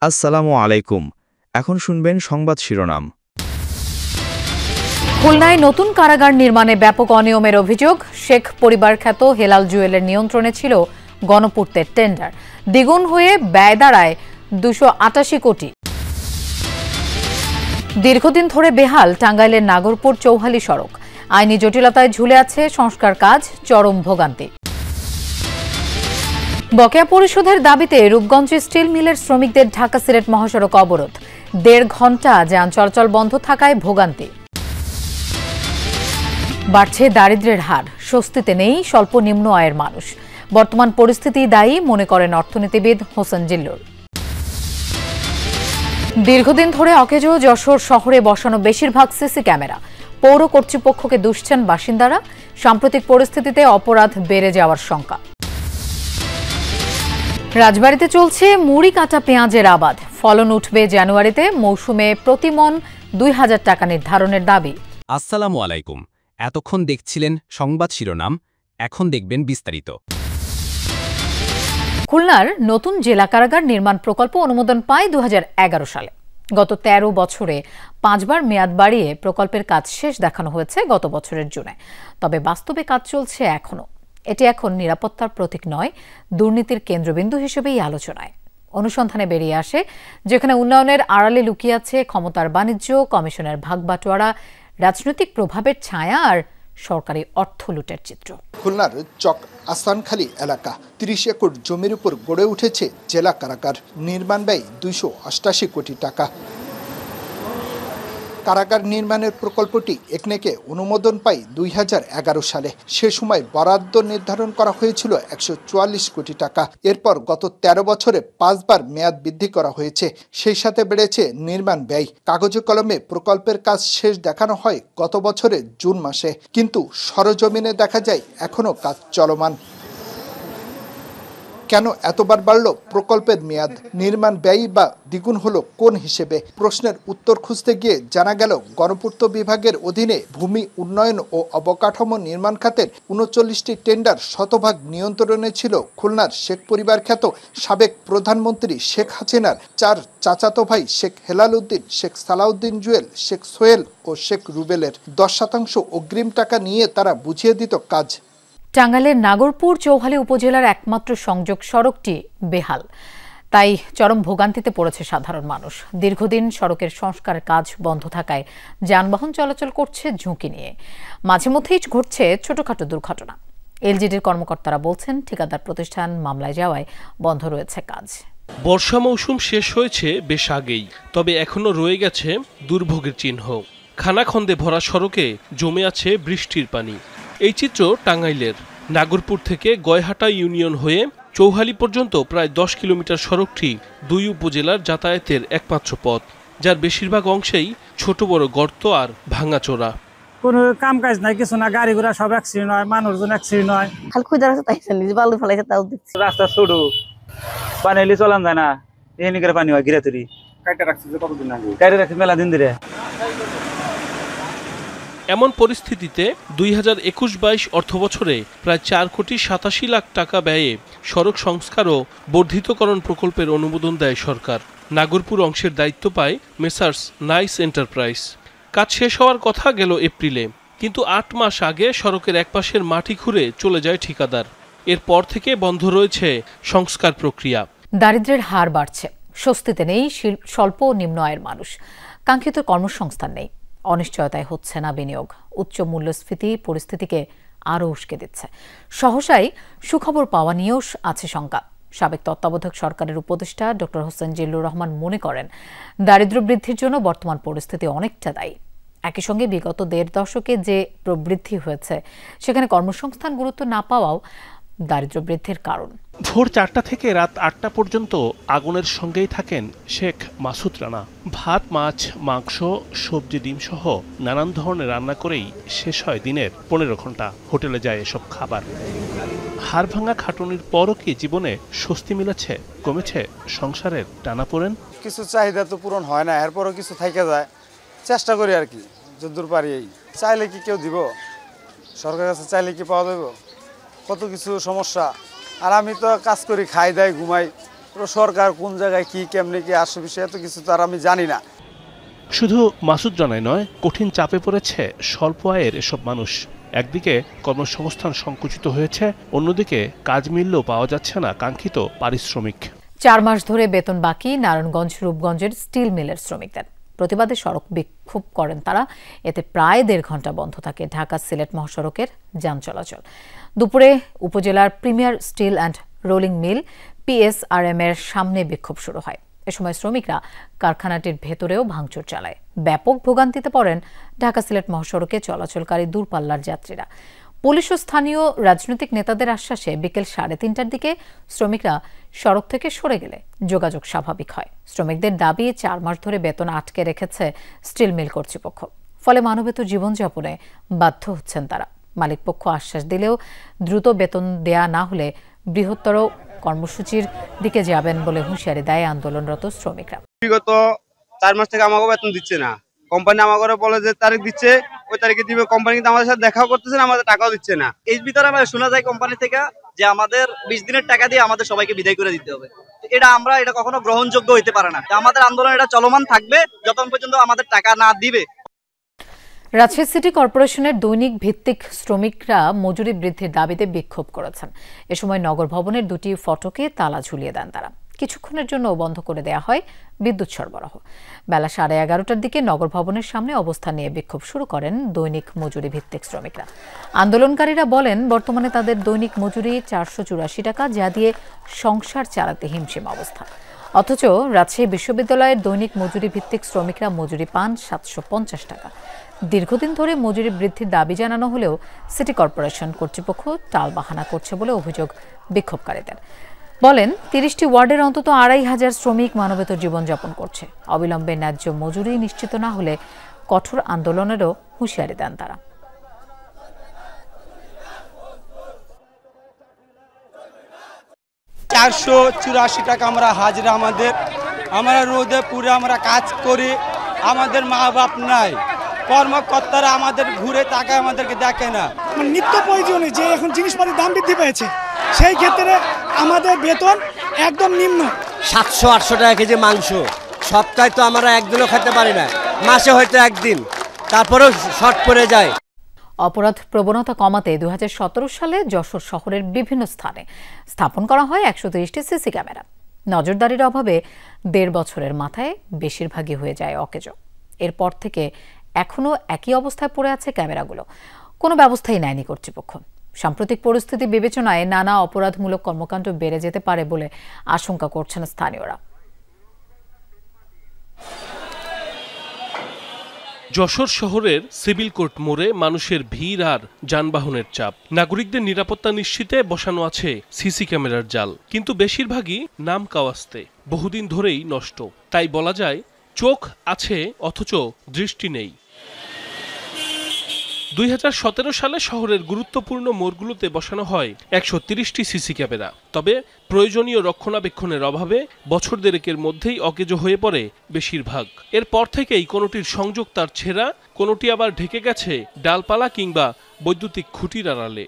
আসসালামু আলাইকুম। এখন শুনবেন সংবাদ শিরোনাম। খুলনায় নতুন কারাগার নির্মাণে ব্যাপক অনিয়মের অভিযোগ। শেখ পরিবার খ্যাত হেলাল জুয়েলের নিয়ন্ত্রণে ছিল গণপূর্তের টেন্ডার। দ্বিগুণ হয়ে ব্যয় দাঁড়ায় 288 কোটি। দীর্ঘদিন ধরে বেহাল টাঙ্গাইলের নাগরপুর চৌহালি সড়ক। আইনি জটিলতায় ঝুলে আছে সংস্কার কাজ, চরম ভোগান্তি। বকেয়া পরিশোধের দাবিতে রূপগঞ্জ স্টিল মিলের শ্রমিকদের ঢাকা সিলেট মহাসড়ক অবরোধ। 1.5 ঘণ্টা যান চলাচল বন্ধ থাকায় ভোগান্তি। বাড়ছে দারিদ্র্যের হার, স্বস্তিতে নেই স্বল্প নিম্ন আয়ের মানুষ। বর্তমান পরিস্থিতি দায়ী মনে করেন অর্থনীতিবিদ হোসেন জিল্লুর। দীর্ঘদিন ধরে অকেজো যশোর শহরে বসানো বেশিরভাগ সিসি ক্যামেরা। পৌর কর্তৃপক্ষকে দুষছেন বাসিন্দারা। সাম্প্রতিক পরিস্থিতিতে অপরাধ বেড়ে যাওয়ার শঙ্কা। রাজবাড়ীতে চলছে মুড়ি কাটা পেঁয়াজের আবাদ। ফলন উঠবে জানুয়ারিতে। মৌসুমে প্রতিমন 2000 টাকা নির্ধারণের দাবি। আসসালামু আলাইকুম। এতক্ষণ দেখছিলেন সংবাদ শিরোনাম, এখন দেখবেন বিস্তারিত। খুলনার নতুন জেলা কারাগার নির্মাণ প্রকল্প অনুমোদন পায় 2011 সালে। গত 13 বছরে 5 বার মেয়াদ বাড়িয়ে প্রকল্পের কাজ শেষ দেখানো হয়েছে গত বছরের জুনে। তবে বাস্তবে কাজ চলছে এখনো। এটি এখন নিরাপত্তার প্রতীক নয়, দুর্নীতির কেন্দ্রবিন্দু হিসেবেই আলোচনায়। অনুসন্ধানে বেরিয়ে আসে যেখানে উন্নয়নের আড়ালে লুকিয়ে আছে ক্ষমতার বাণিজ্য, কমিশনের ভাগবাটোয়ারা, রাজনৈতিক প্রভাবের ছায়া আর সরকারি অর্থ লুটের চিত্র। খুলনার চক আসানখালী এলাকা 30 একর জমির উপর গড়ে উঠেছে জেলা কারাগার। নির্মাণ ব্যয় 288 কোটি টাকা। কারাগার নির্মাণের প্রকল্পটি একনেকে অনুমোদন পায় 2011 সালে। সে সময় বরাদ্দ নির্ধারণ করা হয়েছিল 144 কোটি টাকা। এরপর গত 13 বছরে 5 বার মেয়াদ বৃদ্ধি করা হয়েছে। সেই সাথে বেড়েছে নির্মাণ ব্যয়। কাগজে কলমে প্রকল্পের কাজ শেষ দেখানো হয় গত বছরের জুন মাসে, কিন্তু সরজমিনে দেখা যায় এখনো কাজ চলমান। কেন এতবার বাড়ল প্রকল্পের মেয়াদ? নির্মাণ ব্যয় বা দ্বিগুণ হলো কোন হিসেবে? প্রশ্নের উত্তর খুঁজতে গিয়ে জানা গেল গণপূর্ত বিভাগের অধীনে ভূমি উন্নয়ন ও অবকাঠামো নির্মাণ খাতের 39টি টেন্ডার শতভাগ নিয়ন্ত্রণে ছিল খুলনার শেখ পরিবার খ্যাত সাবেক প্রধানমন্ত্রী শেখ হাসিনার 4 চাচাতো ভাই শেখ হেলাল উদ্দিন, শেখ সালাউদ্দিন জুয়েল, শেখ সোহেল ও শেখ রুবেলের। 10% অগ্রিম টাকা নিয়ে তারা বুঝিয়ে দিত কাজ। টাঙ্গাইলের নাগরপুর চৌহালি উপজেলার একমাত্র সংযোগ সড়কটি বেহাল, তাই চরম ভোগান্তিতে পড়েছে সাধারণ মানুষ। দীর্ঘদিন সড়কের সংস্কার কাজ বন্ধ থাকায় যানবাহন চলাচল করছে ঝুঁকি নিয়ে। মাঝে মধ্যেই ঘটছে ছোটখাটো দুর্ঘটনা। এলজিডির কর্মকর্তারা বলছেন ঠিকাদার প্রতিষ্ঠান মামলায় যাওয়ায় বন্ধ রয়েছে কাজ। বর্ষা মৌসুম শেষ হয়েছে বেশ আগেই, তবে এখনো রয়ে গেছে দুর্ভোগের চিহ্ন। খানাখন্দে ভরা সড়কে জমে আছে বৃষ্টির পানি। এই চিত্র টাঙ্গাইলের। নাগরপুর থেকে গয়হাটা ইউনিয়ন হয়ে চৌহালি পর্যন্ত প্রায় 10 কিলোমিটার সড়কটি 2 উপজেলার যাতায়াতের একমাত্র পথ, যার বেশিরভাগ অংশেই ছোট বড় গর্ত আর ভাঙাচোরা। কোনো কাম কাজ নাই, কিছু না, গাড়ি ঘোড়া সব অ্যাক্সিডেন্ট হয়, মানুষজন অ্যাক্সিডেন্ট হয়। খালি খুঁজে রাখছে তাই বালু ফেলাইছে তাও দেখছি। রাস্তা ছোট, পানি এলে চলান যায় না, এখানে করে পানি হয় ঘিরে তৈরি। কাইটা রাখছে কতদিন আগে? কাইটা রাখছে মেলা দিন ধরে। এমন পরিস্থিতিতে 2021-22 অর্থবছরে প্রায় 4,87 লাখ টাকা ব্যয়ে সড়ক সংস্কার ও বর্ধিতকরণ প্রকল্পের অনুমোদন দেয় সরকার। নাগরপুর অংশের দায়িত্ব পায় মেসার্স নাইস এন্টারপ্রাইজ। কাজ শেষ হওয়ার কথা গেল এপ্রিলে, কিন্তু 8 মাস আগে সড়কের একপাশের মাটি খুঁড়ে চলে যায় ঠিকাদার। এরপর থেকে বন্ধ রয়েছে সংস্কার প্রক্রিয়া। দারিদ্র্যের হার বাড়ছে, স্বস্তিতে নেই স্বল্প ও নিম্ন আয়ের মানুষ। কাঙ্ক্ষিত কর্মসংস্থান নেই, অনিশ্চয়তায় হচ্ছে না বিনিয়োগ। উচ্চ মূল্যস্ফীতি পরিস্থিতিকে আরও উস্কে দিচ্ছে। সহসাই সুখবর পাওয়া নিয়েও আছে শঙ্কা। সাবেক তত্ত্বাবধায়ক সরকারের উপদেষ্টা ডক্টর হোসেন জিল্লুর রহমান মনে করেন দারিদ্র্য বৃদ্ধির জন্য বর্তমান পরিস্থিতি অনেকটা দায়ী। একই সঙ্গে বিগত 1.5 দশকে যে প্রবৃদ্ধি হয়েছে সেখানে কর্মসংস্থান গুরুত্ব না পাওয়াও দারিদ্র্য বৃদ্ধির কারণ। ভোর 4টা থেকে রাত 8টা পর্যন্ত আগুনের সঙ্গেই থাকেন শেখ মাসুদ রানা। ভাত, মাছ, মাংস, সবজি, ডিম সহ নানান ধরনের রান্না করেই শেষ হয় দিনের 15 ঘন্টা। হোটেলে যায় এসব খাবার। হাড় ভাঙা খাটুনির পরও কি জীবনে স্বস্তি মিলেছে? কমেছে সংসারের টানাপোড়েন? কিছু চাহিদা তো পূরণ হয় না, এরপরও কিছু থেকে যায়। চেষ্টা করি আর কি, যতদূর পারি। চাইলে কি কেউ দিব? সরকারের কাছে চাইলে কি পাওয়া যাবে? কত কিছু সমস্যা। আর আমি তো কাজ করি, খাই দাই, ঘুমাই, সরকার কোন জায়গায় কি কেমনে কি আসে বিষয়ে এত কিছু তো আর আমি জানি না। শুধু মাসুদ রানাই নয়, কঠিন চাপে পড়েছে স্বল্প আয়ের এসব মানুষ। একদিকে কর্মসংস্থান সংকুচিত হয়েছে, অন্যদিকে কাজ মিললেও পাওয়া যাচ্ছে না কাঙ্ক্ষিত পারিশ্রমিক। 4 মাস ধরে বেতন বাকি নারায়ণগঞ্জ রূপগঞ্জের স্টিল মিলের শ্রমিকদের। প্রতিবাদে সড়ক বিক্ষোভ করেন তারা। এতে প্রায় 1.5 ঘন্টা বন্ধ থাকে ঢাকা সিলেট মহাসড়কের যান চলাচল। দুপুরে উপজেলার premier steel and rolling mill PSRM এর সামনে বিক্ষোভ শুরু হয়। এ সময় শ্রমিকরা কারখানাটির ভেতরেও ভাঙচুর চালায়। ব্যাপক ভোগান্তিতে পড়েন ঢাকা সিলেট মহাসড়কে চলাচলকারী দূরপাল্লার যাত্রীরা। পুলিশ ও স্থানীয় রাজনৈতিক নেতাদের আশ্বাসে বিকেল 3:30টার দিকে শ্রমিকরা সড়ক থেকে সরে গেলে যোগাযোগ স্বাভাবিক হয়। শ্রমিকদের দাবি 4 মাস ধরে বেতন আটকে রেখেছে স্টিল মিল কর্তৃপক্ষ। ফলে মানবেতর জীবনযাপনে বাধ্য হচ্ছেন তারা। মালিকপক্ষ আশ্বাস দিলেও দ্রুত বেতন দেয়া না হলে বৃহত্তর কর্মসূচির দিকে যাবেন বলে হুঁশিয়ারি দেয় আন্দোলনরত শ্রমিকরা। বিগত 4 মাস থেকে আমাকে বেতন দিচ্ছে না। কোম্পানি আমাকে বলে যে তারিখ দিচ্ছে, ওই তারিখে দিবে। কোম্পানি কিন্তু আমাদের সাথে দেখাও করতেছে না, আমাদের টাকাও দিচ্ছে না। এর ভিতরে আমরা শোনা যায় কোম্পানি থেকে যে আমাদের 20 দিনের টাকা দিয়ে আমাদের সবাইকে বিদায় করে দিতে হবে। এটা কখনো গ্রহণযোগ্য হইতে পারে না। আমাদের আন্দোলন এটা চলমান থাকবে যতক্ষণ পর্যন্ত আমাদের টাকা না দিবে। রাজশাহী সিটি কর্পোরেশনের দৈনিক ভিত্তিক শ্রমিকরা মজুরি বৃদ্ধির দাবিতে বিক্ষোভ করেছেন। এ সময় নগর ভবনের 2টি ফটকে তালা ঝুলিয়ে দেন তারা। কিছুক্ষণের জন্য বন্ধ করে দেয়া হয় বিদ্যুৎ সরবরাহ। বেলা 11:30টার দিকে নগর ভবনের সামনে অবস্থান নিয়ে বিক্ষোভ শুরু করেন দৈনিক মজুরি ভিত্তিক শ্রমিকরা। আন্দোলনকারীরা বলেন, বর্তমানে তাদের দৈনিক মজুরি 484 টাকা, যা দিয়ে সংসার চালাতে হিমশিম অবস্থা। অথচ রাজশাহী বিশ্ববিদ্যালয়ের দৈনিক মজুরি ভিত্তিক শ্রমিকরা মজুরি পান 750 টাকা। দীর্ঘদিন ধরে মজুরি বৃদ্ধির দাবি জানানো হলেও সিটি কর্পোরেশন কর্তৃপক্ষ টালবাহানা করছে বলে অভিযোগ বিক্ষোভকারীদের। বলেন, 30টি ওয়ার্ডের অন্তত 2500 শ্রমিক মানবেতর জীবনযাপন করছে। অবিলম্বে ন্যায্য মজুরি নিশ্চিত না হলে কঠোর আন্দোলনেরও হুঁশিয়ারি দেন তারা। $484 টাকা আমরা হাজিরা। আমরা রোদে পুরে আমরা কাজ করি, আমাদের মা বাপ নাই, কর্মকর্তারা আমাদের ঘুরে তাকায়, আমাদেরকে দেখে না। নিত্য প্রয়োজনীয় যে এখন জিনিসপাতির দাম বৃদ্ধি পেয়েছে, সেই ক্ষেত্রে আমাদের বেতন একদম নিম্ন। 700-800 টাকা কেজি মাংস সপ্তাহে তো আমরা একদিনও খেতে পারি না, মাসে হয়তো একদিন, তারপরেও শর্ট পড়ে যায়। অপরাধ প্রবণতা কমাতে 2017 সালে যশোর শহরের বিভিন্ন স্থানে স্থাপন করা হয় 130টি সিসি ক্যামেরা। নজরদারির অভাবে 1.5 বছরের মাথায় বেশিরভাগই হয়ে যায় অকেজো। এরপর থেকে এখনও একই অবস্থায় পড়ে আছে ক্যামেরাগুলো। কোনো ব্যবস্থাই নেয়নি কর্তৃপক্ষ। সাম্প্রতিক পরিস্থিতি বিবেচনায় নানা অপরাধমূলক কর্মকাণ্ড বেড়ে যেতে পারে বলে আশঙ্কা করছেন স্থানীয়রা। যশোর শহরের সিভিল কোর্ট মোড়ে মানুষের ভিড় আর যানবাহনের চাপ। নাগরিকদের নিরাপত্তা নিশ্চিতে বসানো আছে সিসি ক্যামেরার জাল, কিন্তু বেশিরভাগই নাম কাওয়াস্তে, বহুদিন ধরেই নষ্ট। তাই বলা যায় চোখ আছে অথচ দৃষ্টি নেই। 2017 সালে শহরের গুরুত্বপূর্ণ মোড়গুলোতে বসানো হয় 130টি সিসি ক্যামেরা। তবে প্রয়োজনীয় রক্ষণাবেক্ষণের অভাবে বছর দেড়েকের মধ্যেই অকেজো হয়ে পড়ে বেশিরভাগ। এরপর থেকেই কোনোটির সংযোগ তার ছেঁড়া, কোনোটি আবার ঢেকে গেছে ডালপালা কিংবা বৈদ্যুতিক খুঁটির আড়ালে।